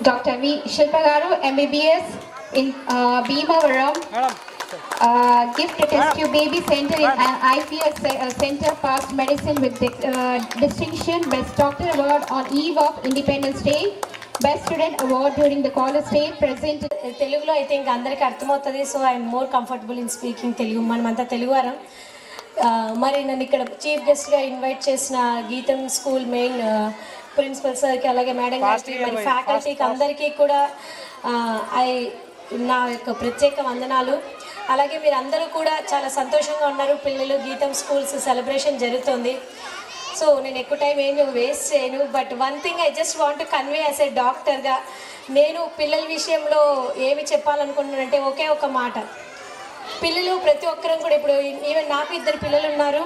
Dr. V. Shilpagaru, MBBS in Bhimavaram, gift to Test Tube Baby Center in IPS Center, passed medicine with distinction, Best Doctor Award on Eve of Independence Day, Best Student Award during the college day, present. తెలుగులో I think అందరికీ అర్థమవుతుంది. So I'm more comfortable in speaking Telugu. మనమంతా తెలుగువారం. మరి నన్ను ఇక్కడ chief గెస్ట్గా invite చేసిన గీతం స్కూల్ మెయిన్ ప్రిన్సిపల్ సార్కి, అలాగే మేడం గారికి, మరి ఫ్యాకల్టీకి అందరికీ కూడా నా యొక్క ప్రత్యేక వందనాలు. అలాగే మీరు అందరూ కూడా చాలా సంతోషంగా ఉన్నారు. పిల్లలు గీతం స్కూల్స్ సెలబ్రేషన్ జరుగుతుంది. సో నేను ఎక్కువ టైం ఏమి వేస్ట్ చేయను. But one thing I just want to convey as a డాక్టర్గా నేను పిల్లల విషయంలో ఏమి చెప్పాలనుకుంటున్నానంటే ఒకే ఒక మాట. పిల్లలు ప్రతి ఒక్కరం కూడా ఇప్పుడు ఈవెన్ నాకు 2 పిల్లలు ఉన్నారు.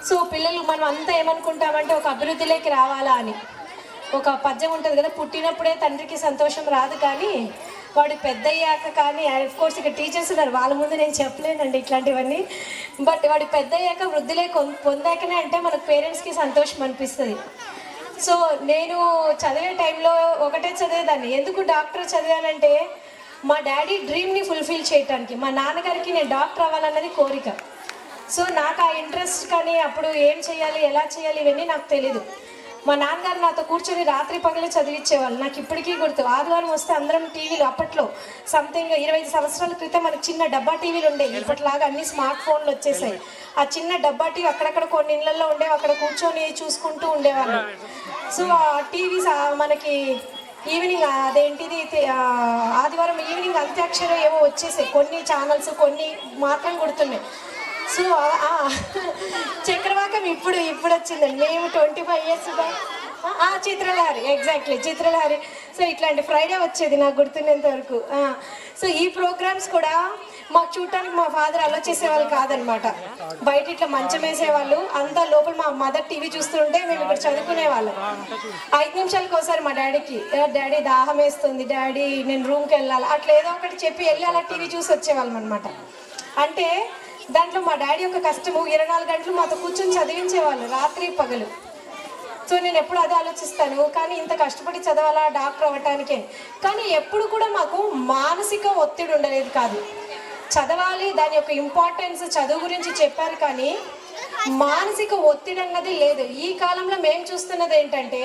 సో పిల్లలు మనం అంతా ఏమనుకుంటామంటే ఒక అభివృద్ధిలోకి రావాలా అని ఒక పద్యం ఉంటుంది కదా, పుట్టినప్పుడే తండ్రికి సంతోషం రాదు కానీ వాడు పెద్ద అయ్యాక కానీ, కోర్స్ ఇక్కడ టీచర్స్ ఉన్నారు వాళ్ళ ముందు నేను చెప్పలేనండి ఇట్లాంటివన్నీ. బట్ వాడు పెద్ద అయ్యాక వృద్ధిలే పొందాకనే అంటే మనకు పేరెంట్స్కి సంతోషం అనిపిస్తుంది. సో నేను చదివే టైంలో ఒకటే చదివేదాన్ని. ఎందుకు డాక్టర్ చదివానంటే మా డాడీ డ్రీమ్ని ఫుల్ఫిల్ చేయడానికి, మా నాన్నగారికి నేను డాక్టర్ అవ్వాలన్నది కోరిక. సో నాకు ఆ ఇంట్రెస్ట్ కానీ అప్పుడు ఏం చేయాలి ఎలా చేయాలి ఇవన్నీ నాకు తెలీదు. మా నాన్నగారు నాతో కూర్చొని రాత్రి పగలు చదివించేవాళ్ళు. నాకు ఇప్పటికీ గుర్తు. ఆదివారం వస్తే అందరం టీవీలు, అప్పట్లో సంథింగ్ 25 సంవత్సరాల క్రితం మనకు చిన్న డబ్బా టీవీలు ఉండేవి. ఇప్పటిలాగా అన్ని స్మార్ట్ ఫోన్లు వచ్చేసాయి. ఆ చిన్న డబ్బా టీవీ అక్కడక్కడ కొన్ని ఇళ్ళల్లో ఉండేవి, అక్కడ కూర్చొని చూసుకుంటూ ఉండేవాళ్ళు. సో ఆ టీవీస్ మనకి ఈవినింగ్ అదేంటిది ఆదివారం ఈవినింగ్ అంత్యాక్షరం ఏవో వచ్చేసాయి. కొన్ని ఛానల్స్ కొన్ని మాత్రం గుర్తున్నాయి. సో చక్రవాకం ఇప్పుడు వచ్చిందండి. మేము 25 years Chitralahari, exactly Chitralahari. So ఇట్లాంటి ఫ్రైడే వచ్చేది నాకు గుర్తున్నంత వరకు. సో ఈ ప్రోగ్రామ్స్ కూడా మాకు చూడటానికి మా ఫాదర్ అలో చేసేవాళ్ళు కాదనమాట. బయట ఇట్లా మంచం వేసేవాళ్ళు, అంతా లోపల మా మదర్ టీవీ చూస్తుంటే మేము ఇక్కడ చదువుకునే వాళ్ళం. 5 నిమిషాలకు ఒకసారి మా డాడీకి, డాడీ దాహం వేస్తుంది, డాడీ నేను రూమ్కి వెళ్ళాలి, అట్లా ఏదో ఒకటి చెప్పి వెళ్ళి అలా టీవీ చూసి వచ్చేవాళ్ళం అనమాట. అంటే దాంట్లో మా డాడీ యొక్క కష్టము 24 గంటలు మాతో కూర్చొని చదివించేవాళ్ళు రాత్రి పగలు. సో నేను ఎప్పుడు అదే ఆలోచిస్తాను, కానీ ఇంత కష్టపడి చదవాలా డాక్టర్ అవ్వటానికే. కానీ ఎప్పుడు కూడా మాకు మానసిక ఒత్తిడి ఉండలేదు కాదు. చదవాలి, దాని యొక్క ఇంపార్టెన్స్ చదువు గురించి చెప్పారు, కానీ మానసిక ఒత్తిడి అన్నది లేదు. ఈ కాలంలో మేము చూస్తున్నది ఏంటంటే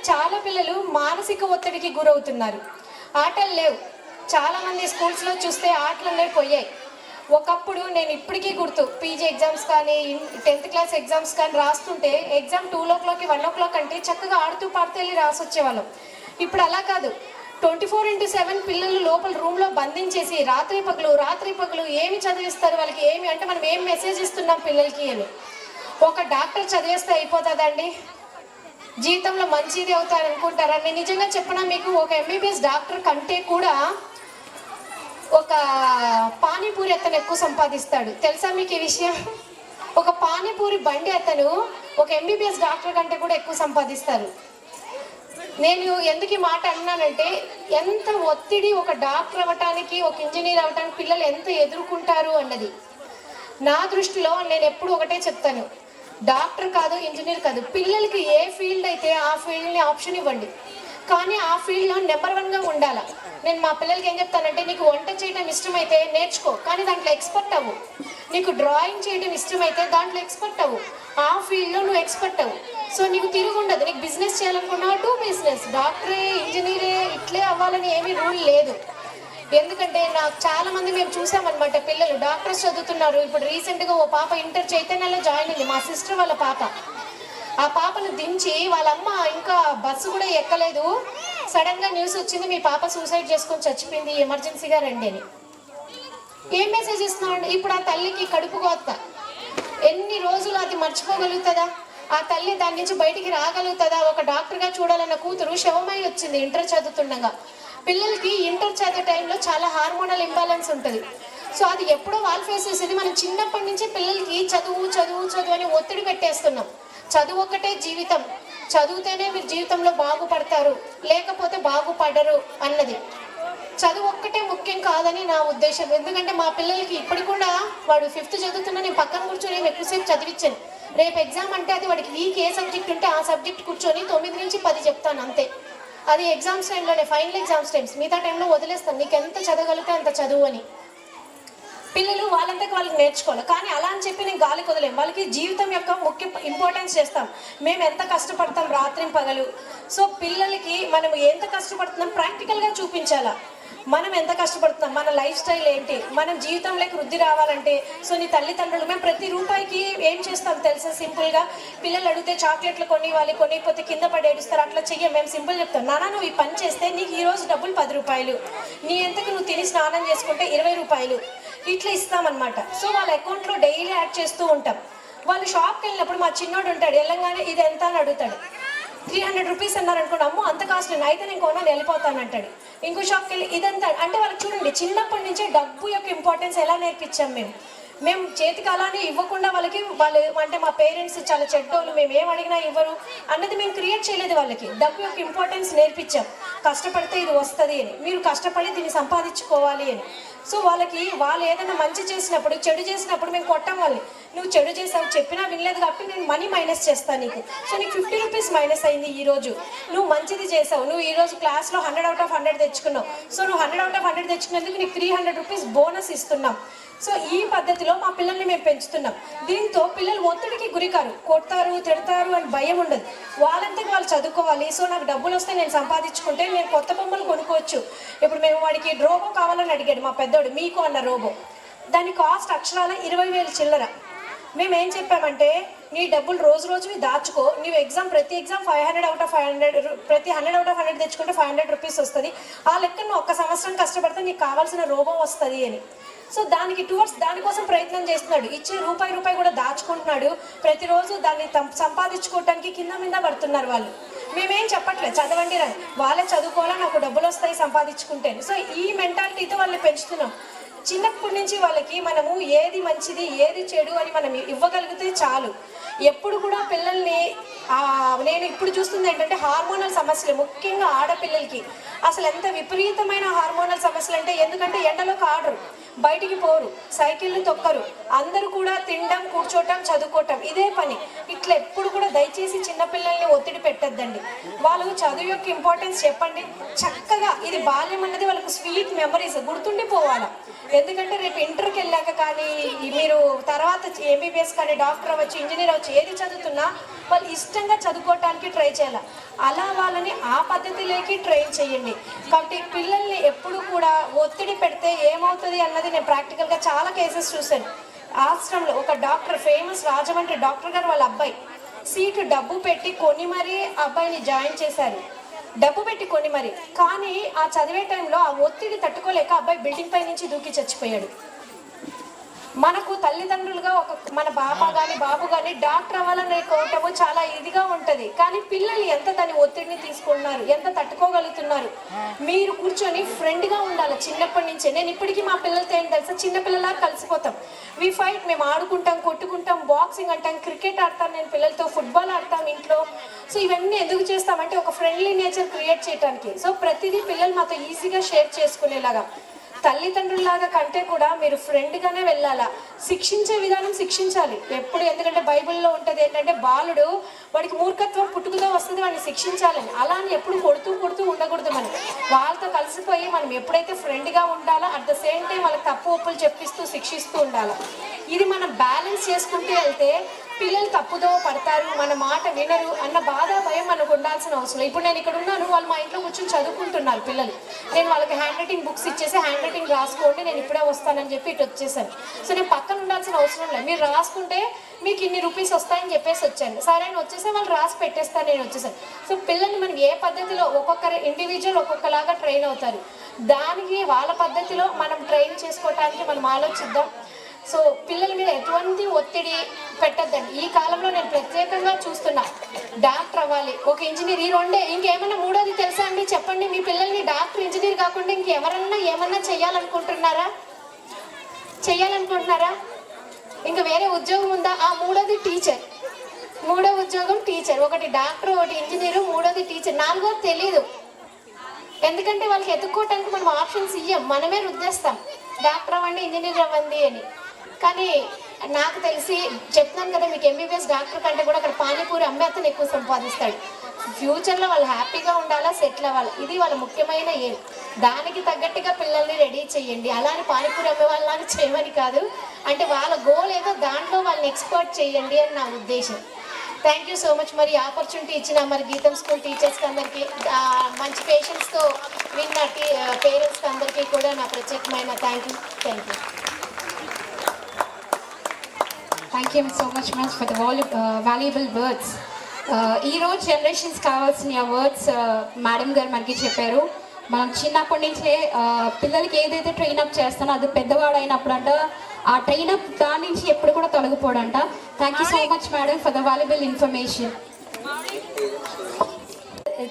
చాలా పిల్లలు మానసిక ఒత్తిడికి గురవుతున్నారు. ఆటలు లేవు. చాలామంది స్కూల్స్లో చూస్తే ఆటలనే పోయాయి. ఒకప్పుడు నేను ఇప్పటికీ గుర్తు, పీజీ ఎగ్జామ్స్ కానీ 10th క్లాస్ ఎగ్జామ్స్ కానీ రాస్తుంటే ఎగ్జామ్ 2 o'clock 1 o'clock అంటే చక్కగా ఆడుతూ పాడుతూ వెళ్ళి రాసి వచ్చేవాళ్ళం. ఇప్పుడు అలా కాదు. 24/7 పిల్లలు లోపల రూమ్లో బంధించేసి రాత్రి పగలు ఏమి చదివిస్తారు వాళ్ళకి, ఏమి అంటే మనం ఏం మెసేజ్ ఇస్తున్నాం పిల్లలకి అని. ఒక డాక్టర్ చదివేస్తే అయిపోతుందండి, జీవితంలో మంచిది అవుతారు అనుకుంటారా? నేను నిజంగా చెప్పనా మీకు, ఒక MBBS డాక్టర్ కంటే కూడా ఒక పానీపూరి అతను ఎక్కువ సంపాదిస్తాడు. తెలుసా మీకు ఈ విషయం? ఒక పానీపూరి బండి అతను ఒక MBBS డాక్టర్ కంటే కూడా ఎక్కువ సంపాదిస్తారు. నేను ఎందుకు ఈ మాట అన్నానంటే ఎంత ఒత్తిడి ఒక డాక్టర్ అవ్వటానికి, ఒక ఇంజనీర్ అవ్వటానికి పిల్లలు ఎంత ఎదుర్కొంటారు అన్నది. నా దృష్టిలో నేను ఎప్పుడు ఒకటే చెప్తాను, డాక్టర్ కాదు ఇంజనీర్ కాదు, పిల్లలకి ఏ ఫీల్డ్ అయితే ఆ ఫీల్డ్ని ఆప్షన్ ఇవ్వండి, కానీ ఆ ఫీల్డ్లో నెంబర్ 1గా ఉండాలి. నేను మా పిల్లలకి ఏం చెప్తానంటే, నీకు వంట చేయడం ఇష్టమైతే నేర్చుకో, కానీ దాంట్లో ఎక్స్పర్ట్ అవ్వు. నీకు డ్రాయింగ్ చేయడం ఇష్టమైతే దాంట్లో ఎక్స్పర్ట్ అవ్వు, ఆ ఫీల్డ్లో నువ్వు ఎక్స్పర్ట్ అవ్వు. సో నీకు తిరుగు ఉండదు. నీకు బిజినెస్ చేయాలనుకున్నా డూ బిజినెస్, డాక్టరే ఇంజనీరే ఇట్లే అవ్వాలని ఏమీ రూల్ లేదు. ఎందుకంటే నాకు చాలామంది మేము చూసామన్నమాట, పిల్లలు డాక్టర్స్ చదువుతున్నారు. ఇప్పుడు రీసెంట్గా ఓ పాప ఇంటర్ చైతన్యలో జాయిన్ అయింది, మా సిస్టర్ వాళ్ళ పాప. ఆ పాపను దించి వాళ్ళమ్మ ఇంకా బస్సు కూడా ఎక్కలేదు, సడన్గా న్యూస్ వచ్చింది, మీ పాప సూసైడ్ చేసుకొని చచ్చిపోయింది, ఎమర్జెన్సీగా రండి అని. ఏం మెసేజ్ ఇస్తున్నాడు? ఇప్పుడు ఆ తల్లికి కడుపు కోత. ఎన్ని రోజులు అది మర్చిపోగలుగుతుందా? ఆ తల్లి దాని నుంచి బయటికి రాగలుగుతుందా? ఒక డాక్టర్గా చూడాలన్న కూతురు శవమై వచ్చింది ఇంటర్ చదువుతుండగా. పిల్లలకి ఇంటర్ చదివే టైంలో చాలా హార్మోనల్ ఇంబ్యాలెన్స్ ఉంటుంది. సో అది ఎప్పుడో వాళ్ళు ఫేస్ చేసేది. మనం చిన్నప్పటి నుంచి పిల్లలకి చదువు అని ఒత్తిడి పెట్టేస్తున్నాం. చదువు ఒక్కటే జీవితం, చదివితేనే మీరు జీవితంలో బాగుపడతారు, లేకపోతే బాగుపడరు అన్నది. చదువు ఒక్కటే ముఖ్యం కాదని నా ఉద్దేశం. ఎందుకంటే మా పిల్లలకి ఇప్పటికి కూడా వాడు 5th చదువుతున్నా నేను పక్కన కూర్చొని నేను ఎక్కువసేపు చదివించాను. రేపు ఎగ్జామ్ అంటే అది వాడికి వీక్ ఏ సబ్జెక్ట్ ఉంటే ఆ సబ్జెక్ట్ కూర్చొని 9 నుంచి 10 చెప్తాను అంతే. అది ఎగ్జామ్స్ టైంలోనే, ఫైనల్ ఎగ్జామ్స్ టైమ్స్, మిగతా టైంలో వదిలేస్తాను, నీకు ఎంత చదవగలిగితే అంత చదువు అని. పిల్లలు వాళ్ళంతకు వాళ్ళకి నేర్చుకోవాలి. కానీ అలా అని చెప్పి నేను గాలికి వదిలేం. వాళ్ళకి జీవితం యొక్క ముఖ్య ఇంపార్టెన్స్ చేస్తాం. మేము ఎంత కష్టపడతాం రాత్రి పగలు. సో పిల్లలకి మనం ఎంత కష్టపడుతున్నాం ప్రాక్టికల్గా చూపించాలా. మనం ఎంత కష్టపడుతున్నాం, మన లైఫ్ స్టైల్ ఏంటి, మనం జీవితంలోకి వృద్ధి రావాలంటే. సో నీ తల్లిదండ్రులు మేము ప్రతి రూపాయికి ఏం చేస్తాం తెలుసా, సింపుల్గా పిల్లలు అడిగితే చాక్లెట్లు కొనివ్వాలి, కొనిపోతే కింద పడి ఏడుస్తారు, అట్లా చెయ్యం. మేము సింపుల్ చెప్తాం, నాన్న నువ్వు ఈ పని చేస్తే నీకు ఈరోజు డబ్బులు 10 రూపాయలు, నీ ఎంతకు నువ్వు తిని స్నానం చేసుకుంటే 20 రూపాయలు, ఇట్లా ఇస్తామన్నమాట. సో వాళ్ళ అకౌంట్లో డైలీ యాడ్ చేస్తూ ఉంటాం. వాళ్ళు షాప్కి వెళ్ళినప్పుడు మా చిన్నోడు ఉంటాడు, వెళ్ళంగానే ఇది ఎంత అని అడుగుతాడు. 300 రూపీస్ అన్నారు అనుకోండి, అమ్మో అంత కాస్ట్ అయితే నేను కొనాలి వెళ్ళిపోతాను అంటాడు. ఇంకో షాప్కి వెళ్ళి ఇదంతా అంటే వాళ్ళకి చూడండి చిన్నప్పటి నుంచే డబ్బు యొక్క ఇంపార్టెన్స్ ఎలా నేర్పించాం మేము చేతికి అలానే ఇవ్వకుండా వాళ్ళకి, వాళ్ళు అంటే మా పేరెంట్స్ చాలా చెడ్డోళ్ళు, మేము ఏం అడిగినా ఇవ్వరు అన్నది మేము క్రియేట్ చేయలేదు. వాళ్ళకి డబ్బు యొక్క ఇంపార్టెన్స్ నేర్పించాం. కష్టపడితే ఇది వస్తుంది అని, మీరు కష్టపడి దీన్ని సంపాదించుకోవాలి అని. సో వాళ్ళకి వాళ్ళు ఏదైనా మంచి చేసినప్పుడు, చెడు చేసినప్పుడు మేము కొట్టాం వాళ్ళని. నువ్వు చెడు చేసావు చెప్పినా వినలేదు కాబట్టి నేను మనీ మైనస్ చేస్తాను నీకు. సో నీకు 50 రూపీస్ మైనస్ అయింది ఈరోజు. నువ్వు మంచిది చేసావు, నువ్వు ఈరోజు క్లాస్లో 100 out of 100 తెచ్చుకున్నావు. సో నువ్వు 100 out of 100 తెచ్చుకున్నందుకు నీకు 300 రూపీస్ బోనస్ ఇస్తున్నాం. సో ఈ పద్ధతిలో మా పిల్లల్ని మేము పెంచుతున్నాం. దీంతో పిల్లలు ఒత్తిడికి గురికారు, కొడతారు తిడతారు అని భయం ఉండదు. వాళ్ళంతకు వాళ్ళు చదువుకోవాలి. సో నాకు డబ్బులు వస్తే నేను సంపాదించుకుంటే నేను కొత్త బొమ్మలు కొనుక్కోవచ్చు. ఇప్పుడు మేము వాడికి రోబో కావాలని అడిగాడు మా పెద్దోడు, మీకు అన్న రోబో. దాని కాస్ట్ అక్షరాల 20,000 చిల్లర. మేము ఏం చెప్పామంటే నీ డబ్బులు రోజు రోజువి దాచుకో, నీవు ప్రతి ఎగ్జామ్ 500 out of 500, ప్రతి 100 out of 100 తెచ్చుకుంటే 500 రూపీస్ వస్తుంది. ఆ లెక్క నువ్వు ఒక్క సంవత్సరం కష్టపడితే నీకు కావాల్సిన రోబో వస్తుంది అని. సో దానికోసం ప్రయత్నం చేస్తున్నాడు. ఇచ్చే రూపాయి కూడా దాచుకుంటున్నాడు. ప్రతిరోజు దాన్ని సంపాదించుకోవటానికి కింద మీద పడుతున్నారు వాళ్ళు. మేమేం చెప్పట్లేదు చదవండి రండి, వాళ్ళే చదువుకోవాలా, నాకు డబ్బులు వస్తాయి సంపాదించుకుంటేనే. సో ఈ మెంటాలిటీతో వాళ్ళని పెంచుతున్నాం. చిన్నప్పటి నుంచి వాళ్ళకి మనము ఏది మంచిది ఏది చెడు అని మనం ఇవ్వగలిగితే చాలు. ఎప్పుడు కూడా పిల్లల్ని నేను ఇప్పుడు చూస్తుంది ఏంటంటే హార్మోనల్ సమస్యలు, ముఖ్యంగా ఆడపిల్లలకి అసలు ఎంత విపరీతమైన హార్మోనల్ సమస్యలు అంటే, ఎందుకంటే ఎండలోకి ఆడరు, బయటికి పోరు, సైకిళ్ళు తొక్కరు, అందరూ కూడా తినడం కూర్చోటం చదువుకోవటం ఇదే పని. ఇట్లా ఎప్పుడు కూడా దయచేసి చిన్నపిల్లల్ని ఒత్తిడి పెట్టద్దండి. వాళ్ళు చదువు యొక్క ఇంపార్టెన్స్ చెప్పండి చక్కగా. ఇది బాల్యం అన్నది వాళ్ళకు స్వీట్ మెమరీస్ గుర్తుండిపోవాలా. ఎందుకంటే రేపు ఇంటర్కి వెళ్ళాక కానీ మీరు తర్వాత ఎంబీబీఎస్ కానీ డాక్టర్ అవ్వచ్చు, ఇంజనీర్ అవ్వచ్చు, ఏది చదువుతున్నా వాళ్ళు ఇష్టంగా చదువుకోవటానికి ట్రై చేయాలి. అలా వాళ్ళని ఆ పద్ధతిలోకి ట్రైన్ చేయండి. కాబట్టి పిల్లల్ని ఎప్పుడు కూడా ఒత్తిడి పెడితే ఏమవుతుంది అన్నది నేను ప్రాక్టికల్గా చాలా కేసెస్ చూశాను. ఆశ్రమంలో ఒక డాక్టర్, ఫేమస్ రాజమండ్రి డాక్టర్ గారు వాళ్ళ అబ్బాయి సీటు డబ్బు పెట్టి కొని మరీ అబ్బాయిని జాయిన్ చేశారు. డబ్బు పెట్టి కొని మరి. కానీ ఆ చదివే టైంలో ఆ ఒత్తిడి తట్టుకోలేక అబ్బాయి బిల్డింగ్ పై నుంచి దూకి చచ్చిపోయాడు. మనకు తల్లిదండ్రులుగా మన బాబు కానీ డాక్టర్ అవ్వాలని కోవటము చాలా ఇదిగా ఉంటుంది. కానీ పిల్లలు ఎంత దాని ఒత్తిడిని తీసుకుంటున్నారు, ఎంత తట్టుకోగలుగుతున్నారు. మీరు కూర్చొని ఫ్రెండ్గా ఉండాలి చిన్నప్పటి నుంచే. నేను ఇప్పటికీ మా పిల్లలతో ఏం తెలుసా, చిన్నపిల్లలా కలిసిపోతాం. వి ఫైట్, మేము ఆడుకుంటాం, కొట్టుకుంటాం, బాక్సింగ్ అంటాం, క్రికెట్ ఆడతాం, నేను పిల్లలతో ఫుట్బాల్ ఆడతాం ఇంట్లో. సో ఇవన్నీ ఎందుకు చేస్తామంటే ఒక ఫ్రెండ్లీ నేచర్ క్రియేట్ చేయడానికి. సో ప్రతిదీ పిల్లలు మాతో ఈజీగా షేర్ చేసుకునేలాగా. తల్లిదండ్రుల్లాగా కంటే కూడా మీరు ఫ్రెండ్గానే వెళ్ళాలా. శిక్షించే విధానం శిక్షించాలి ఎప్పుడు. ఎందుకంటే బైబిల్లో ఉంటుంది ఏంటంటే బాలుడు వాడికి మూర్ఖత్వం పుట్టుకతో వస్తుంది, వాడిని శిక్షించాలని. అలా అని ఎప్పుడు కొడుతూ ఉండకూడదు. మనం వాళ్ళతో కలిసిపోయి మనం ఎప్పుడైతే ఫ్రెండ్గా ఉండాలో అట్ ద సేమ్ టైం వాళ్ళకి తప్పు ఒప్పులు చెప్పిస్తూ శిక్షిస్తూ ఉండాలి. ఇది మనం బ్యాలెన్స్ చేసుకుంటూ వెళ్తే పిల్లలు తప్పుదో పడతారు, మన మాట వినరు అన్న బాధ భయం మనకు ఉండాల్సిన అవసరం. ఇప్పుడు నేను ఇక్కడ ఉన్నాను, వాళ్ళు మా ఇంట్లో కూర్చొని చదువుకుంటున్నారు పిల్లలు. నేను వాళ్ళకి హ్యాండ్ రైటింగ్ బుక్స్ ఇచ్చేసి హ్యాండ్ రైటింగ్ రాసుకోండి, నేను ఇప్పుడే వస్తానని చెప్పి ఇటు వచ్చేసాను. సో నేను పక్కన ఉండాల్సిన అవసరం లేదు. మీరు రాసుకుంటే మీకు ఇన్ని రూపీస్ వస్తాయని చెప్పేసి వచ్చాను. సరే అని వచ్చేసి వాళ్ళు రాసి పెట్టేస్తాను, నేను వచ్చేసాను. సో పిల్లల్ని మనం ఏ పద్ధతిలో ఒక్కొక్కరు ఇండివిజువల్ ఒక్కొక్కలాగా ట్రైన్ అవుతారు. దానికి వాళ్ళ పద్ధతిలో మనం ట్రైన్ చేసుకోవటానికి మనం ఆలోచిద్దాం. సో పిల్లల మీద ఎటువంటి ఒత్తిడి పెట్టద్దండి. ఈ కాలంలో నేను ప్రత్యేకంగా చూస్తున్నా, డాక్టర్ అవ్వాలి, ఒక ఇంజనీర్, ఈ రెండే. ఇంకేమన్నా మూడోది తెలుసా అండి? చెప్పండి. మీ పిల్లల్ని డాక్టర్ ఇంజనీర్ కాకుండా ఇంకెవరన్నా ఏమన్నా చెయ్యాలనుకుంటున్నారా? ఇంకా వేరే ఉద్యోగం ఉందా? మూడోది టీచర్. మూడో ఉద్యోగం టీచర్. ఒకటి డాక్టర్, ఒకటి ఇంజనీరు, మూడోది టీచర్. నాలుగోది తెలీదు. ఎందుకంటే వాళ్ళకి ఎత్తుక్కోవటానికి మనం ఆప్షన్స్ ఇయ్యం, మనమే రుద్దేస్తాం డాక్టర్ అవ్వండి, ఇంజనీర్ అవ్వండి అని. కానీ నాకు తెలిసి చెప్తున్నాను కదా మీకు, ఎంబీబీఎస్ డాక్టర్ కంటే కూడా అక్కడ పానీపూరి అమ్మే అతను ఎక్కువ సంపాదిస్తాడు. ఫ్యూచర్లో వాళ్ళు హ్యాపీగా ఉండాలా, సెటిల్ అవ్వాలి, ఇది వాళ్ళ ముఖ్యమైన ఎయిమ్. దానికి తగ్గట్టుగా పిల్లల్ని రెడీ చేయండి. అలానే పానీపూరి అమ్మే వాళ్ళని చేయమని కాదు, అంటే వాళ్ళ గోల్ ఏదో దాంట్లో వాళ్ళని ఎక్స్పర్ట్ చేయండి అని నా ఉద్దేశం. Thank you so much. మరి ఆపర్చునిటీ ఇచ్చిన మరి గీతం స్కూల్ టీచర్స్కి అందరికీ, మంచి పేషెంట్స్తో విన్న పేరెంట్స్కి అందరికీ కూడా నా ప్రత్యేకమైన thank you. Thank you so much ma'am for the valuable words. ఈరోజు జనరేషన్స్ కావాల్సిన వర్డ్స్ మేడం గారు మనకి చెప్పారు. మనం చిన్నప్పటి నుంచే పిల్లలకి ఏదైతే ట్రైనప్ చేస్తానో అది పెద్దవాడు అయినప్పుడు అంట ఆ ట్రైనప్ దాని నుంచి ఎప్పుడు కూడా తొలగిపోడంట. Thank you so much madam for the valuable information.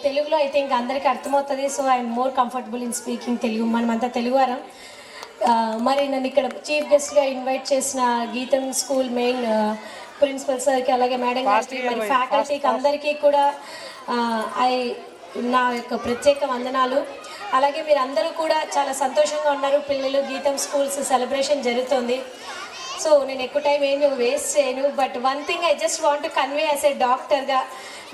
తెలుగులో అయితే ఇంకా అందరికీ అర్థమవుతుంది. So I'm more comfortable in speaking Telugu. మనమంతా తెలుగువారం. మరి నన్ను ఇక్కడ చీఫ్ గెస్ట్గా ఇన్వైట్ చేసిన గీతం స్కూల్ మెయిన్ ప్రిన్సిపల్ సార్కి, అలాగే మేడం గారికి, మరి ఫ్యాకల్టీకి అందరికీ కూడా నా యొక్క ప్రత్యేక వందనాలు. అలాగే మీరు అందరూ కూడా చాలా సంతోషంగా ఉన్నారు. పిల్లలు గీతం స్కూల్స్ సెలబ్రేషన్ జరుగుతుంది. సో నేను ఎక్కువ టైం ఏమి వేస్ట్ చేయను. But one thing I just want to convey as a డాక్టర్గా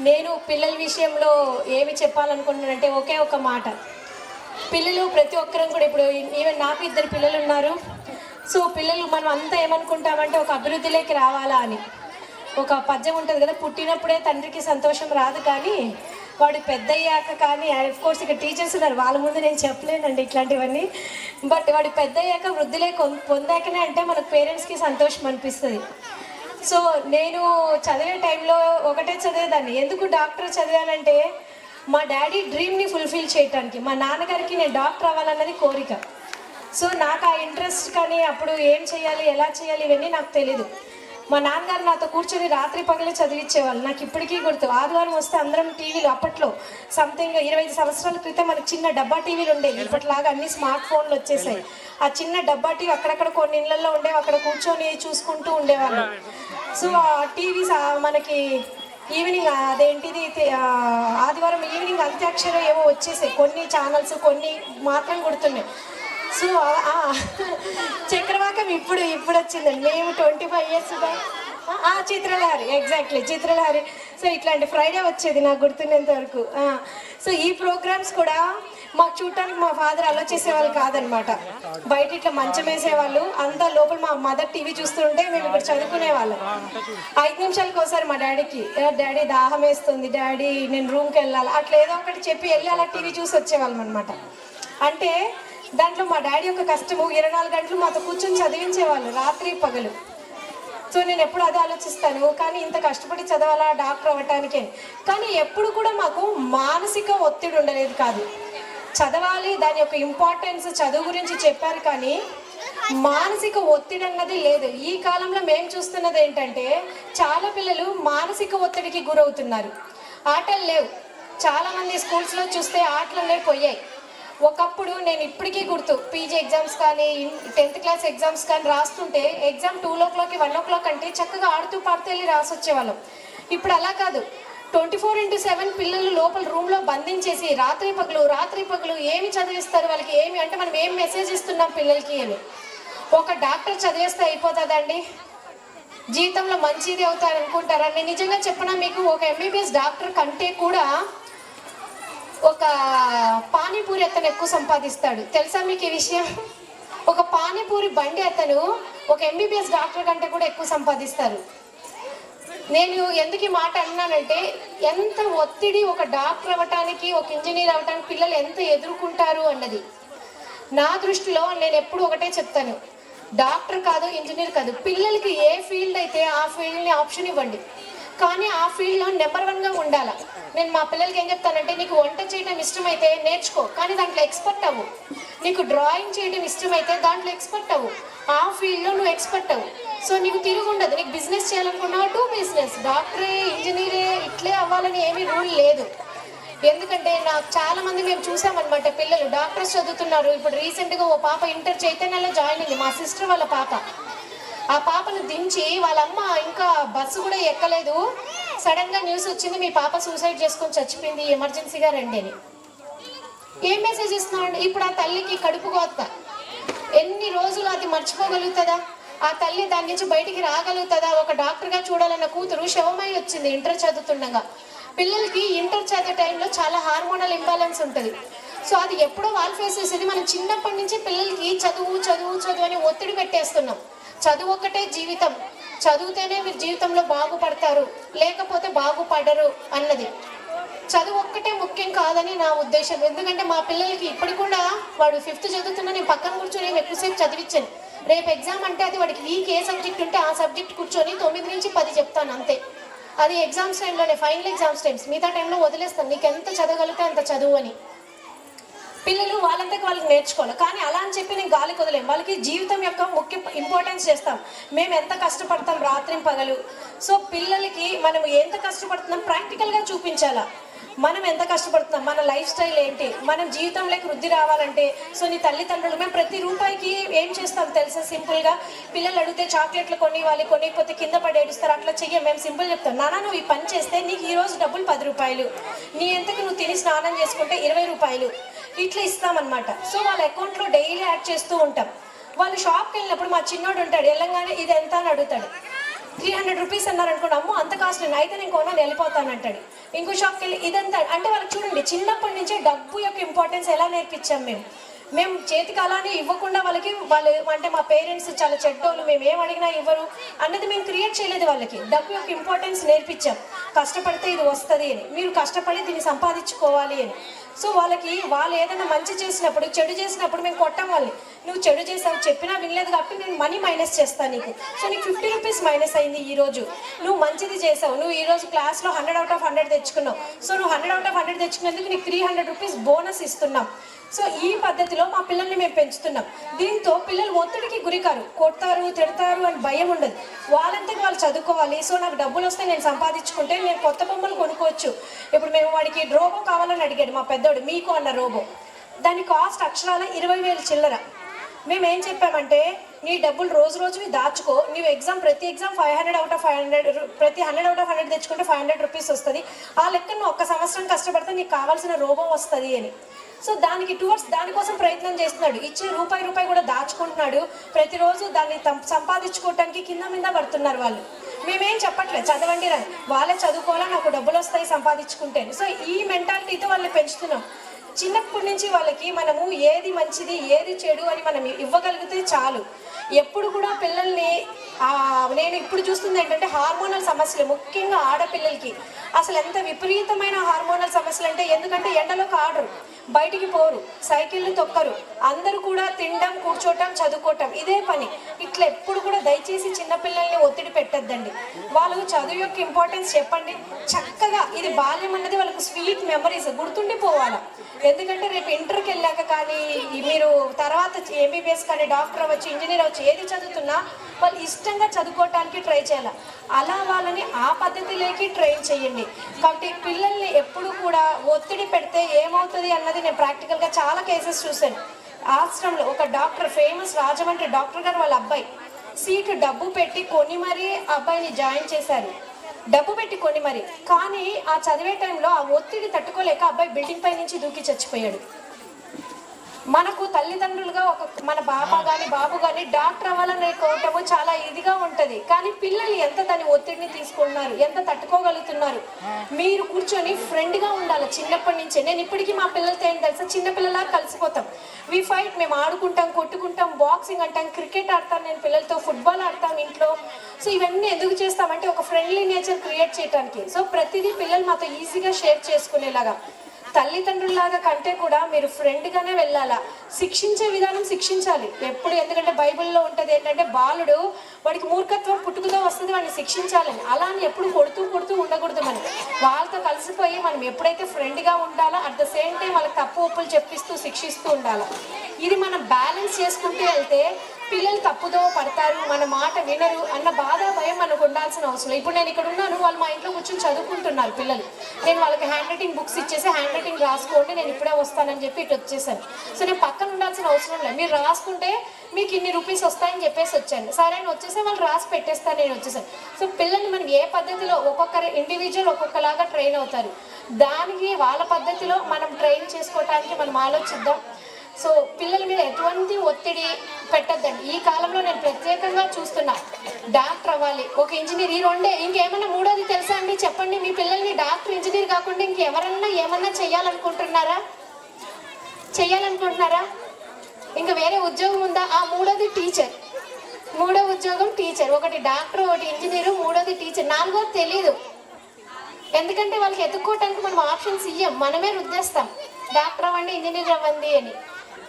నేను పిల్లల విషయంలో ఏమి చెప్పాలనుకుంటున్నానంటే ఒకే ఒక మాట. పిల్లలు ప్రతి ఒక్కరం కూడా, ఇప్పుడు ఈవెన్ నాకు 2 పిల్లలు ఉన్నారు. సో పిల్లలు మనం అంతా ఏమనుకుంటామంటే ఒక అభివృద్ధిలోకి రావాలా అని ఒక పద్యం ఉంటుంది కదా, పుట్టినప్పుడే తండ్రికి సంతోషం రాదు కానీ వాడు పెద్ద అయ్యాక, కానీ కోర్స్ ఇక్కడ టీచర్స్ ఉన్నారు వాళ్ళ ముందు నేను చెప్పలేనండి ఇట్లాంటివన్నీ. బట్ వాడు పెద్ద అయ్యాక వృద్ధిలే పొందాకనే అంటే మనకు పేరెంట్స్కి సంతోషం అనిపిస్తుంది. సో నేను చదివే టైంలో ఒకటే చదివేదాన్ని. ఎందుకు డాక్టర్ చదివానంటే మా డాడీ డ్రీమ్ని ఫుల్ఫిల్ చేయడానికి, మా నాన్నగారికి నేను డాక్టర్ అవ్వాలన్నది కోరిక. సో నాకు ఆ ఇంట్రెస్ట్, కానీ అప్పుడు ఏం చేయాలి, ఎలా చేయాలి ఇవన్నీ నాకు తెలీదు. మా నాన్నగారు నాతో కూర్చొని రాత్రి పగలే చదివించేవాళ్ళు. నాకు ఇప్పటికీ గుర్తు. ఆదివారం వస్తే అందరం టీవీలు, అప్పట్లో సంథింగ్ 25 సంవత్సరాల క్రితం మనకు చిన్న డబ్బా టీవీలు ఉండేవి. ఇప్పటిలాగా అన్ని స్మార్ట్ ఫోన్లు వచ్చేసాయి. ఆ చిన్న డబ్బా టీవీ అక్కడక్కడ కొన్ని ఇళ్లలో ఉండేవి, అక్కడ కూర్చొని చూసుకుంటూ ఉండేవాళ్ళు. సో ఆ టీవీస్ మనకి ఈవినింగ్ అదేంటిది ఆదివారం ఈవినింగ్ అంత్యాక్షరి ఏవో వచ్చేసాయి, కొన్ని ఛానల్స్ కొన్ని మాత్రం గుర్తున్నాయి. సో చక్రవాకం ఇప్పుడు వచ్చిందండి. మేము 25 years Chitralahari, exactly Chitralahari. So ఇట్లాంటి ఫ్రైడే వచ్చేది నాకు గుర్తున్నంత వరకు. సో ఈ ప్రోగ్రామ్స్ కూడా మాకు చూడటానికి మా ఫాదర్ అలో చేసేవాళ్ళు కాదనమాట. బయట ఇట్లా మంచం వేసేవాళ్ళు, అంతా లోపల మా మదర్ టీవీ చూస్తుంటే మేము ఇక్కడ చదువుకునేవాళ్ళం. 5 నిమిషాలకు ఒకసారి మా డాడీకి, డాడీ దాహం వేస్తుంది, డాడీ నేను రూమ్కి వెళ్ళాలి, అట్లా ఏదో ఒకటి చెప్పి వెళ్ళి అలా టీవీ చూసి వచ్చేవాళ్ళం అనమాట. అంటే దాంట్లో మా డాడీ యొక్క కష్టము 24 గంటలు మాతో కూర్చొని చదివించేవాళ్ళు రాత్రి పగలు. సో నేను ఎప్పుడు అదే ఆలోచిస్తాను, కానీ ఇంత కష్టపడి చదవాలా డాక్టర్ అవ్వటానికే. కానీ ఎప్పుడు కూడా మాకు మానసిక ఒత్తిడి ఉండలేదు కాదు. చదవాలి, దాని యొక్క ఇంపార్టెన్స్ చదువు గురించి చెప్పారు, కానీ మానసిక ఒత్తిడి అన్నది లేదు. ఈ కాలంలో మేము చూస్తున్నది ఏంటంటే చాలా పిల్లలు మానసిక ఒత్తిడికి గురవుతున్నారు. ఆటలు లేవు. చాలామంది స్కూల్స్లో చూస్తే ఆటలు అనేవి పోయాయి. ఒకప్పుడు నేను ఇప్పటికీ గుర్తు, పీజీ ఎగ్జామ్స్ కానీ 10th క్లాస్ ఎగ్జామ్స్ కానీ రాస్తుంటే ఎగ్జామ్ 2 o'clock 1 o'clock అంటే చక్కగా ఆడుతూ పాడుతూ వెళ్ళి రాసి వచ్చేవాళ్ళం. ఇప్పుడు అలా కాదు. 24/7 పిల్లలు లోపల రూమ్లో బంధించేసి రాత్రి పగలు ఏమి చదివిస్తారు వాళ్ళకి, ఏమి అంటే మనం ఏం మెసేజ్ ఇస్తున్నాం పిల్లలకి అని. ఒక డాక్టర్ చదివేస్తే అయిపోతుందండి, జీవితంలో మంచిది అవుతారు అనుకుంటారా? నేను నిజంగా చెప్పనా మీకు, ఒక MBBS డాక్టర్ కంటే కూడా ఒక పానీపూరి అతను ఎక్కువ సంపాదిస్తాడు. తెలుసా మీకు ఈ విషయం? ఒక పానీపూరి బండి అతను ఒక MBBS డాక్టర్ కంటే కూడా ఎక్కువ సంపాదిస్తారు. నేను ఎందుకు ఈ మాట అన్నానంటే ఎంత ఒత్తిడి ఒక డాక్టర్ అవ్వటానికి, ఒక ఇంజనీర్ అవ్వటానికి పిల్లలు ఎంత ఎదుర్కొంటారు అన్నది. నా దృష్టిలో నేను ఎప్పుడు ఒకటే చెప్తాను, డాక్టర్ కాదు, ఇంజనీర్ కాదు, పిల్లలకి ఏ ఫీల్డ్ అయితే ఆ ఫీల్డ్ని ఆప్షన్ ఇవ్వండి, కానీ ఆ ఫీల్డ్లో నెంబర్ 1గా ఉండాలి. నేను మా పిల్లలకి ఏం చెప్తానంటే, నీకు వంట చేయడం ఇష్టమైతే నేర్చుకో, కానీ దాంట్లో ఎక్స్పర్ట్ అవ్వు. నీకు డ్రాయింగ్ చేయడం ఇష్టమైతే దాంట్లో ఎక్స్పర్ట్ అవ్వు, ఆ ఫీల్డ్లో నువ్వు ఎక్స్పర్ట్ అవ్వు. సో నీకు తిరుగు ఉండదు. నీకు బిజినెస్ చేయాలనుకున్నావు టు బిజినెస్, డాక్టరే ఇంజనీరే ఇట్లే అవ్వాలని ఏమీ రూల్ లేదు. ఎందుకంటే నాకు చాలామంది మేము చూసామన్నమాట, పిల్లలు డాక్టర్స్ చదువుతున్నారు. ఇప్పుడు రీసెంట్గా ఓ పాప ఇంటర్ చైతన్యలో జాయిన్ అయింది, మా సిస్టర్ వాళ్ళ పాప. ఆ పాపను దించి వాళ్ళమ్మ ఇంకా బస్సు కూడా ఎక్కలేదు, సడన్గా న్యూస్ వచ్చింది, మీ పాప సూసైడ్ చేసుకొని చచ్చిపోయింది, ఎమర్జెన్సీగా రండి అని. ఏం మెసేజ్ ఇస్తున్నాడు? ఇప్పుడు ఆ తల్లికి కడుపు కోత. ఎన్ని రోజులు అది మర్చిపోగలుగుతుందా? ఆ తల్లి దాని నుంచి బయటికి రాగలుగుతుందా? ఒక డాక్టర్గా చూడాలన్న కూతురు శవమై వచ్చింది ఇంటర్ చదువుతుండగా. పిల్లలకి ఇంటర్ చదివే టైంలో చాలా హార్మోనల్ ఇంబ్యాలెన్స్ ఉంటుంది. సో అది ఎప్పుడో వాళ్ళు ఫేస్ చేసేది. మనం చిన్నప్పటి నుంచి పిల్లలకి చదువు చదువు చదువు అని ఒత్తిడి పెట్టేస్తున్నాం. చదువు ఒక్కటే జీవితం, చదివితేనే మీరు జీవితంలో బాగుపడతారు, లేకపోతే బాగుపడరు అన్నది. చదువు ఒక్కటే ముఖ్యం కాదని నా ఉద్దేశం. ఎందుకంటే మా పిల్లలకి ఇప్పుడు కూడా వాడు 5th చదువుతున్నా నేను పక్కన కూర్చొని ఎక్కువసేపు చదివించాను. రేపు ఎగ్జామ్ అంటే అది వాడికి వీక్ ఏ సబ్జెక్ట్ ఉంటే ఆ సబ్జెక్ట్ కూర్చొని 9 నుంచి 10 చెప్తాను అంతే. అది ఎగ్జామ్స్ టైంలోనే, ఫైనల్ ఎగ్జామ్స్ టైమ్స్. మిగతా టైంలో వదిలేస్తాను, నీకు ఎంత చదవగలిగితే అంత చదువు అని. పిల్లలు వాళ్ళంతకు వాళ్ళకి నేర్చుకోవాలి. కానీ అలా అని చెప్పి నేను గాలికి వదిలేం. వాళ్ళకి జీవితం యొక్క ముఖ్య ఇంపార్టెన్స్ చేస్తాం. మేము ఎంత కష్టపడతాం రాత్రి పగలు. సో పిల్లలకి మనం ఎంత కష్టపడుతున్నాం ప్రాక్టికల్గా చూపించాలా. మనం ఎంత కష్టపడుతున్నాం, మన లైఫ్ స్టైల్ ఏంటి, మనం జీవితంలోకి వృద్ధి రావాలంటే. సో నీ తల్లిదండ్రులు మేము ప్రతి రూపాయికి ఏం చేస్తాం తెలుసా? సింపుల్గా పిల్లలు అడిగితే చాక్లెట్లు కొనివ్వాలి, కొనిపోతే కింద పడి ఏడుస్తారు, అట్లా చెయ్యం. మేము సింపుల్ చెప్తాం, నాన్న నువ్వు ఈ పని చేస్తే నీకు ఈరోజు డబ్బులు 10 రూపాయలు, నీ ఎంతకు నువ్వు తిని స్నానం చేసుకుంటే 20 రూపాయలు, ఇట్లా ఇస్తామన్నమాట. సో వాళ్ళ అకౌంట్లో డైలీ యాడ్ చేస్తూ ఉంటాం. వాళ్ళు షాప్కి వెళ్ళినప్పుడు మా చిన్నోడు ఉంటాడు, వెళ్ళంగానే ఇది ఎంత అని అడుగుతాడు. 300 రూపీస్ అన్నారు అనుకోండి, అమ్మో అంత కాస్ట్ అయితే నేను కొన్నాను వెళ్ళిపోతాను అంటాడు. ఇంకో షాప్కి వెళ్ళి ఇదంతా అంటే వాళ్ళకి చూడండి చిన్నప్పటి నుంచే డబ్బు యొక్క ఇంపార్టెన్స్ ఎలా నేర్పించాం. మేము చేతికి అలానే ఇవ్వకుండా వాళ్ళు అంటే మా పేరెంట్స్ చాలా చెడ్డోళ్ళు, మేము ఏం అడిగినా ఇవ్వరు అన్నది మేము క్రియేట్ చేయలేదు. వాళ్ళకి డబ్బు యొక్క ఇంపార్టెన్స్ నేర్పించాం. కష్టపడితే ఇది వస్తుంది అని, మీరు కష్టపడి దీన్ని సంపాదించుకోవాలి అని. సో వాళ్ళకి వాళ్ళు ఏదైనా మంచి చేసినప్పుడు చెడు చేసినప్పుడు మేము కొట్టాం వాళ్ళని. నువ్వు చెడు చేసావు చెప్పినా వినలేదు కాబట్టి నేను మనీ మైనస్ చేస్తాను నీకు. సో నీకు 50 రూపీస్ మైనస్ అయింది ఈరోజు. నువ్వు మంచిది చేసావు, నువ్వు ఈరోజు క్లాస్లో 100 out of 100 తెచ్చుకున్నావు. సో నువ్వు 100 out of 100 తెచ్చుకున్నందుకు నీకు 300 రూపీస్ బోనస్ ఇస్తున్నాం. సో ఈ పద్ధతిలో మా పిల్లల్ని మేము పెంచుతున్నాం. దీంతో పిల్లలు ఒత్తిడికి గురికారు, కొడతారు తిడతారు అని భయం ఉండదు. వాళ్ళంతకు వాళ్ళు చదువుకోవాలి. సో నాకు డబ్బులు వస్తే నేను సంపాదించుకుంటే నేను కొత్త బొమ్మలు కొనుక్కోవచ్చు. ఇప్పుడు మేము వాడికి రోబో కావాలని అడిగాడు మా పెద్దోడు, మీకు అన్న రోబో. దాని కాస్ట్ అక్షరాల 20,000 చిల్లర. మేము ఏం చెప్పామంటే నీ డబ్బులు రోజు రోజువి దాచుకో, నువ్వు ప్రతి ఎగ్జామ్ 500 out of 500, ప్రతి 100 out of 100 తెచ్చుకుంటే 500 రూపీస్ వస్తుంది. ఆ లెక్క నువ్వు 1 సంవత్సరం కష్టపడితే నీకు కావాల్సిన రోబో వస్తుంది అని. సో దానికోసం ప్రయత్నం చేస్తున్నాడు. ఇచ్చే రూపాయి కూడా దాచుకుంటున్నాడు. ప్రతిరోజు దాన్ని సంపాదించుకోవటానికి కింద మీద పడుతున్నారు వాళ్ళు. మేమేం చెప్పట్లేదు చదవండి రా, వాళ్ళే చదువుకోవాలా, నాకు డబ్బులు వస్తాయి సంపాదించుకుంటే. సో ఈ మెంటాలిటీతో వాళ్ళని పెంచుతున్నాం. చిన్నప్పటి నుంచి వాళ్ళకి మనము ఏది మంచిది ఏది చెడు అని మనం ఇవ్వగలిగితే చాలు. ఎప్పుడు కూడా పిల్లల్ని నేను ఇప్పుడు చూస్తుంది ఏంటంటే హార్మోనల్ సమస్యలు, ముఖ్యంగా ఆడపిల్లలకి అసలు ఎంత విపరీతమైన హార్మోనల్ సమస్యలు అంటే, ఎందుకంటే ఎండలోకి ఆడరు, బయటికి పోరు, సైకిళ్ళు తొక్కరు, అందరూ కూడా తినడం కూర్చోటం చదువుకోవటం ఇదే పని. ఇట్లా ఎప్పుడు కూడా దయచేసి చిన్నపిల్లల్ని ఒత్తిడి పెట్టద్దండి. వాళ్ళు చదువు యొక్క ఇంపార్టెన్స్ చెప్పండి చక్కగా. ఇది బాల్యం అన్నది వాళ్ళకు స్వీట్ మెమరీస్ గుర్తుండిపోవాలి. ఎందుకంటే రేపు ఇంటర్కి వెళ్ళాక కానీ మీరు తర్వాత ఎంబీబీఎస్ కానీ డాక్టర్ అవ్వచ్చు, ఇంజనీర్ అవ్వచ్చు, ఏది చదువుతున్నా వాళ్ళు ఇష్టంగా చదువుకోవటానికి ట్రై చేయాలి. అలా వాళ్ళని ఆ పద్ధతిలోకి ట్రైన్ చేయండి. కాబట్టి పిల్లల్ని ఎప్పుడు కూడా ఒత్తిడి పెడితే ఏమవుతుంది అన్నది నేను ప్రాక్టికల్గా చాలా కేసెస్ చూశాను. ఆశ్రమంలో ఒక డాక్టర్, ఫేమస్ రాజమండ్రి డాక్టర్ గారు వాళ్ళ అబ్బాయి సీటు డబ్బు పెట్టి కొని మరీ అబ్బాయిని జాయిన్ చేశారు. డబ్బు పెట్టి కొని మరి. కానీ ఆ చదివే టైంలో ఆ ఒత్తిడి తట్టుకోలేక అబ్బాయి బిల్డింగ్ పై నుంచి దూకి చచ్చిపోయాడు. మనకు తల్లిదండ్రులుగా మన బాబు కానీ డాక్టర్ అవ్వాలనే కోటము చాలా ఇదిగా ఉంటుంది. కానీ పిల్లలు ఎంత దాని ఒత్తిడిని తీసుకుంటున్నారు, ఎంత తట్టుకోగలుగుతున్నారు. మీరు కూర్చొని ఫ్రెండ్గా ఉండాలి చిన్నప్పటి నుంచే. నేను ఇప్పటికీ మా పిల్లలతో ఏం తెలుసా, చిన్నపిల్లలా కలిసిపోతాం. వి ఫైట్, మేము ఆడుకుంటాం, కొట్టుకుంటాం, బాక్సింగ్ అంటాం, క్రికెట్ ఆడతాను, నేను పిల్లలతో ఫుట్బాల్ ఆడతాను ఇంట్లో. సో ఇవన్నీ ఎందుకు చేస్తామంటే ఒక ఫ్రెండ్లీ నేచర్ క్రియేట్ చేయడానికి. సో ప్రతిదీ పిల్లలు మాతో ఈజీగా షేర్ చేసుకునేలాగా. తల్లిదండ్రుల్లాగా కంటే కూడా మీరు ఫ్రెండ్గానే వెళ్ళాలా. శిక్షించే విధానం శిక్షించాలి ఎప్పుడు. ఎందుకంటే బైబిల్లో ఉంటుంది ఏంటంటే బాలుడు వాడికి మూర్ఖత్వం పుట్టుకతో వస్తుంది, వాడిని శిక్షించాలని. అలా అని ఎప్పుడు కొడుతూ ఉండకూడదు. మనం వాళ్ళతో కలిసిపోయి మనం ఎప్పుడైతే ఫ్రెండ్గా ఉండాలో అట్ ద సేమ్ టైం వాళ్ళకి తప్పు ఒప్పులు చెప్పిస్తూ శిక్షిస్తూ ఉండాలి. ఇది మనం బ్యాలెన్స్ చేసుకుంటూ వెళ్తే పిల్లలు తప్పుదో పడతారు, మన మాట వినరు అన్న బాధ భయం మనకు ఉండాల్సిన అవసరం. ఇప్పుడు నేను ఇక్కడ ఉన్నాను, వాళ్ళు మా ఇంట్లో కూర్చొని చదువుకుంటున్నారు పిల్లలు. నేను వాళ్ళకి హ్యాండ్ రైటింగ్ బుక్స్ ఇచ్చేసి హ్యాండ్ రైటింగ్ రాసుకోండి, నేను ఇప్పుడే వస్తానని చెప్పి ఇటు వచ్చేసాను. సో నేను పక్కన ఉండాల్సిన అవసరం లేదు. మీరు రాసుకుంటే మీకు ఇన్ని రూపీస్ వస్తాయని చెప్పేసి వచ్చాను. సరే అని వచ్చేసి వాళ్ళు రాసి పెట్టేస్తాను, నేను వచ్చేసాను. సో పిల్లల్ని మనం ఏ పద్ధతిలో ఒక్కొక్కరు ఇండివిజువల్ ఒక్కొక్కలాగా ట్రైన్ అవుతారు. దానికి వాళ్ళ పద్ధతిలో మనం ట్రైన్ చేసుకోవటానికి మనం ఆలోచిద్దాం. సో పిల్లల మీద ఎటువంటి ఒత్తిడి పెట్టద్దండి. ఈ కాలంలో నేను ప్రత్యేకంగా చూస్తున్నా, డాక్టర్ అవ్వాలి, ఒక ఇంజనీర్, ఈ రెండే. ఇంకేమన్నా మూడోది తెలుసా అండి? చెప్పండి. మీ పిల్లల్ని డాక్టర్ ఇంజనీర్ కాకుండా ఇంకెవరన్నా ఏమన్నా చెయ్యాలనుకుంటున్నారా? ఇంకా వేరే ఉద్యోగం ఉందా? ఆ మూడోది టీచర్. మూడో ఉద్యోగం టీచర్. ఒకటి డాక్టర్, ఒకటి ఇంజనీరు, మూడోది టీచర్. నాలుగోది తెలీదు. ఎందుకంటే వాళ్ళకి ఎత్తుక్కోవటానికి మనం ఆప్షన్స్ ఇయ్యం, మనమే రుద్దేస్తాం, డాక్టర్ అవ్వండి, ఇంజనీర్ అవ్వండి అని.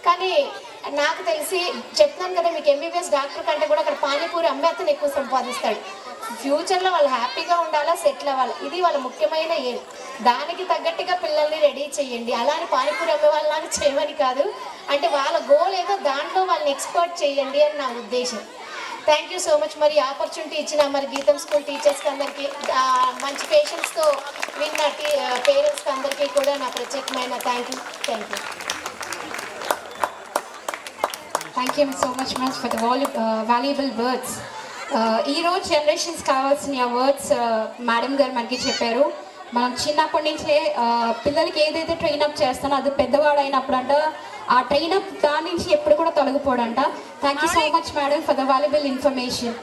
కానీ నాకు తెలిసి చెప్తున్నాను కదా మీకు, ఎంబీబీఎస్ డాక్టర్ కంటే కూడా అక్కడ పానీపూరి అమ్మే అతను ఎక్కువ సంపాదిస్తాడు. ఫ్యూచర్లో వాళ్ళు హ్యాపీగా ఉండాలా, సెటిల్ అవ్వాలి, ఇది వాళ్ళ ముఖ్యమైన ఏం. దానికి తగ్గట్టుగా పిల్లల్ని రెడీ చేయండి. అలానే పానీపూరి అమ్మే వాళ్ళని చేయమని కాదు, అంటే వాళ్ళ గోల్ ఏదో దాంట్లో వాళ్ళని ఎక్స్పర్ట్ చేయండి అని నా ఉద్దేశం. Thank you so much. మరి ఆపర్చునిటీ ఇచ్చిన మరి గీతం స్కూల్ టీచర్స్కి అందరికీ, మంచి పేషెంట్స్తో విన్న పేరెంట్స్కి అందరికీ కూడా నా ప్రత్యేకమైన thank you. Thank you so much ma'am for the valuable words. ఈరోజు జనరేషన్స్ కావాల్సిన వర్డ్స్ మేడం గారు మనకి చెప్పారు. మనం చిన్నప్పటి నుంచే పిల్లలకి ఏదైతే ట్రైనప్ చేస్తానో అది పెద్దవాడు అంట ఆ ట్రైనప్ దాని నుంచి ఎప్పుడు కూడా తొలగిపోడంట. Thank you so much madam for the valuable information.